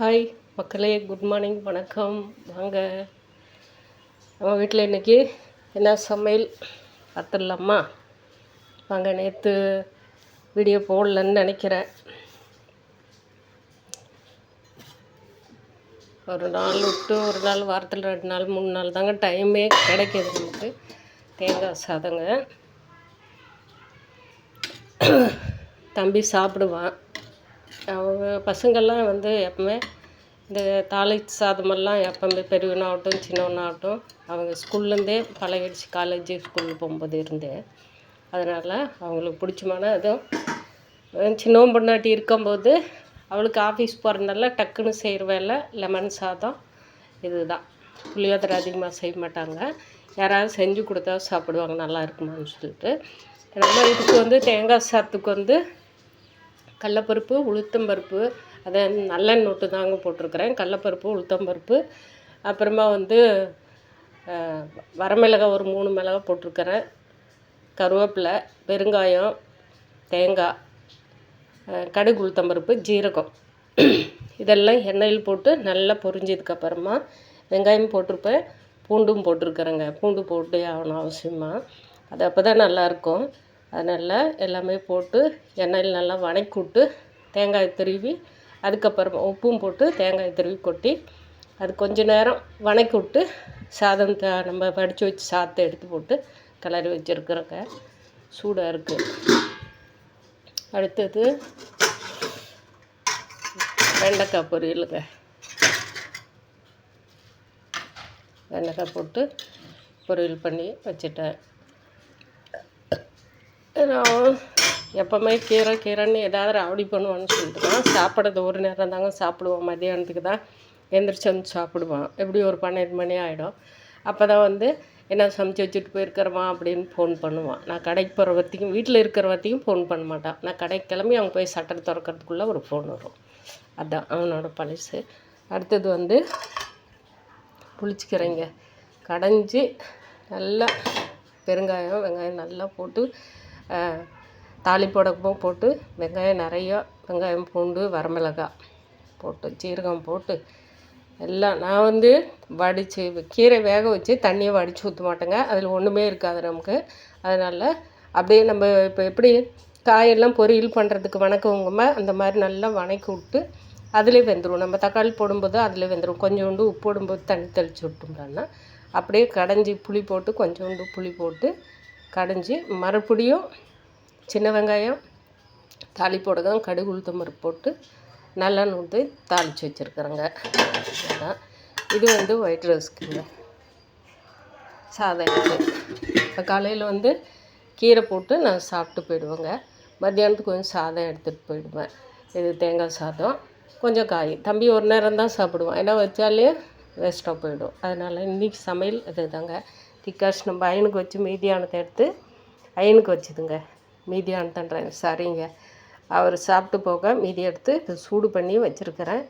Hi மக்களே, good morning, வணக்கம். வாங்க, நம்ம வீட்டில் இன்றைக்கி என்ன சமையல் பார்த்துடலாமா? வாங்க. நேற்று வீடியோ போடலன்னு நினைக்கிறேன். ஒரு நாள் விட்டு ஒரு நாள், வாரத்தில் 2 நாள் 3 நாள் தாங்க டைமே கிடைக்கிது நமக்கு. தேங்காய் சாதங்க. தம்பி சாப்பிடுவான். அவங்க பசங்கள்லாம் எப்பவுமே இந்த தாளிச்ச சாதமெல்லாம் எப்பவுமே பெரியவனாகட்டும் சின்னவனாகட்டும் அவங்க ஸ்கூல்லேருந்தே பழகிடுச்சு. காலேஜு ஸ்கூலுக்கு போகும்போது இருந்தே. அதனால் அவங்களுக்கு பிடிச்சமான அதுவும் சின்னவன் பொண்டாட்டி இருக்கும்போது அவளுக்கு ஆஃபீஸ் போகிறதுனால டக்குன்னு செய்கிற வேலை லெமன் சாதம். இது தான். புளியோதரை அதிகமாக செய்ய மாட்டாங்க. யாராவது செஞ்சு கொடுத்தா சாப்பிடுவாங்க, நல்லா இருக்குமான்னு சொல்லிட்டு. நம்ம இதுக்கு தேங்காய் சாதத்துக்கு கடலப்பருப்பு, உளுத்தம்பருப்பு, அதை நல்லெண்ணெய் விட்டு தாங்க போட்டிருக்கிறேன். கடலப்பருப்பு, உளுத்தம்பருப்பு, அப்புறமா வரமிளகாய் ஒரு 3 மிளகாய் போட்டிருக்கிறேன். கருவேப்பிலை, பெருங்காயம், தேங்காய், கடுகு, உளுத்தம்பருப்பு, ஜீரகம் இதெல்லாம் எண்ணெயில் போட்டு நல்லா பொரிஞ்சதுக்கப்புறமா வெங்காயம் போட்டிருப்பேன், பூண்டும் போட்டிருக்கிறேங்க. பூண்டு போட்டு ஆகணும் அவசியமாக. அது அப்போ தான் நல்லாயிருக்கும். அதனால் எல்லாமே போட்டு எண்ணெயில் நல்லா வதக்கி விட்டு தேங்காய் திருவி, அதுக்கப்புறமா உப்பும் போட்டு தேங்காய் திருவி கொட்டி அது கொஞ்சம் நேரம் வதக்கி விட்டு சாதம் நம்ம வடித்து வச்சு சாதத்தை எடுத்து போட்டு கிளறி வச்சுருக்குறோங்க. சூடாக இருக்குது. அடுத்தது வெண்டைக்காய் பொரியலுங்க. வெண்டைக்காய் போட்டு பொரியல் பண்ணி வச்சுட்டேன். நான் எப்போவுமே கீரைன்னு ஏதாவது ராவடி பண்ணுவான்னு சொல்லிட்டு தான் சாப்பிட்றது ஒரு நேரம் தாங்க சாப்பிடுவோம். மதியானத்துக்கு தான் எந்திரிச்சு சாப்பிடுவான். எப்படி ஒரு 12 மணி ஆகிடும். அப்போ தான் என்ன சமைச்சு வச்சுட்டு போயிருக்கிறமா அப்படின்னு ஃபோன் பண்ணுவான். நான் கடைக்கு போகிற வரைக்கும், வீட்டில் இருக்கிற வரைக்கும் ஃபோன் பண்ண மாட்டான். நான் கடைக்கு கிளம்பி அவங்க போய் சட்டரை திறக்கிறதுக்குள்ளே ஒரு ஃபோன் வரும். அதுதான் அவனோட பழசு. அடுத்தது புளிச்சிக்கிறேங்க. கடைஞ்சி நல்லா பெருங்காயம், வெங்காயம் நல்லா போட்டு தாளிப்போடவும் போட்டு வெங்காயம் நிறையா, வெங்காயம், பூண்டு, வரமிளகாய் போட்டு ஜீரகம் போட்டு எல்லாம் நான் வடித்து கீரை வேக வச்சு தண்ணியை வடித்து ஊற்ற மாட்டேங்க. அதில் ஒன்றுமே இருக்காது நமக்கு. அதனால் அப்படியே நம்ம இப்போ எப்படி காயெல்லாம் பொரியல் பண்ணுறதுக்கு வணக்கவங்கம்மா அந்த மாதிரி நல்லா வதக்கி விட்டு அதிலே வெந்துடும். நம்ம தக்காளி போடும்போது அதிலே வெந்துடும். கொஞ்சோண்டு உப்பு போடும்போது தண்ணி தெளித்து விட்டோம்னா அப்படியே கடைஞ்சி புளி போட்டு கொஞ்சோண்டு புளி போட்டு கடைஞ்சி மறுபடியும் சின்ன வெங்காயம் தாளிப்போடுதான், கடுகு, உளுத்தம்பருப்பு போட்டு நல்லெண்ணெய் ஊற்றி தாளித்து வச்சுருக்குறேங்க. இது ஒயிட் ரைஸ்க்குங்க சாதம். இப்போ காலையில் கீரை போட்டு நான் சாப்பிட்டு போயிடுவேங்க. மத்தியானத்துக்கு கொஞ்சம் சாதம் எடுத்துகிட்டு போயிடுவேன். இது தேங்காய் சாதம், கொஞ்சம் காய். தம்பி ஒரு நேரம் தான் சாப்பிடுவான், ஏன்னா வச்சாலே வேஸ்ட்டாக போயிடும். அதனால் இன்றைக்கி சமையல் இது தாங்க. டிக்காஷ் நம்ம அயனுக்கு வச்சு மீதியானதை எடுத்து அயனுக்கு வச்சுதுங்க. மீதியானதுன்றேன், சரிங்க. அவர் சாப்பிட்டு போக மீதி எடுத்து இப்போ சூடு பண்ணி வச்சுருக்கிறேன்.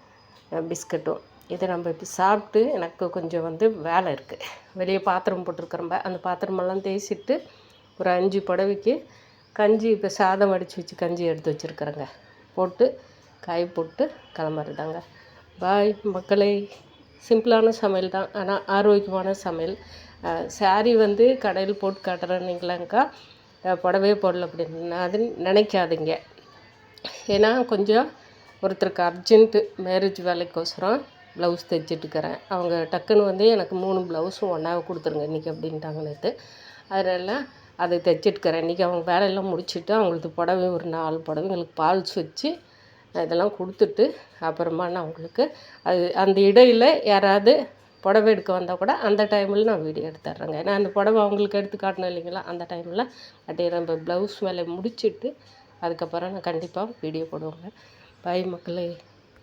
பிஸ்கட்டும் இதை நம்ம இப்போ சாப்பிட்டு எனக்கு கொஞ்சம் வேலை இருக்குது. வெளியே பாத்திரம் போட்டிருக்கிறம்ப, அந்த பாத்திரமெல்லாம் தேய்ச்சிட்டு ஒரு 5 புடவைக்கு கஞ்சி, இப்போ சாதம் வடித்து வச்சு கஞ்சி எடுத்து வச்சுருக்குறேங்க. போட்டு காய் போட்டு கிளம்புறதாங்க. பாய் மக்களே. சிம்பிளான சமையல் தான், ஆனால் ஆரோக்கியமான சமையல். சாரி கடையில் போட்டு காட்டுறேன்னீங்களாங்க்கா, புடவையே போடல அப்படின்னு அது நினைக்காதீங்க. ஏன்னா கொஞ்சம் ஒருத்தருக்கு அர்ஜென்ட்டு மேரேஜ் வேலைக்கோசரம் ப்ளவுஸ் தைச்சிட்டுருக்கிறேன். அவங்க டக்குன்னு எனக்கு 3 ப்ளவுஸும் ஒன்றாக கொடுத்துருங்க இன்றைக்கி அப்படின்ட்டாங்க நேற்று. அதனால் அதை தைச்சிட்டுருக்கிறேன். இன்றைக்கி அவங்க வேலையெல்லாம் முடிச்சுட்டு அவங்களுக்கு புடவை ஒரு 4 புடவைங்களுக்கு பால்ஸ் வச்சு இதெல்லாம் கொடுத்துட்டு அப்புறமா நான் அவங்களுக்கு அந்த இடையில் யாராவது புடவை எடுக்க வந்தால் கூட அந்த டைமில் நான் வீடியோ எடுத்துட்றேங்க. ஏன்னா அந்த புடவை அவங்களுக்கு எடுத்து காட்டணும் இல்லைங்களா, அந்த டைமில் அப்படியே நம்ம ப்ளவுஸ் வேலையை முடிச்சுட்டு அதுக்கப்புறம் நான் கண்டிப்பாக வீடியோ போடுவேங்க. பாய் மக்களே.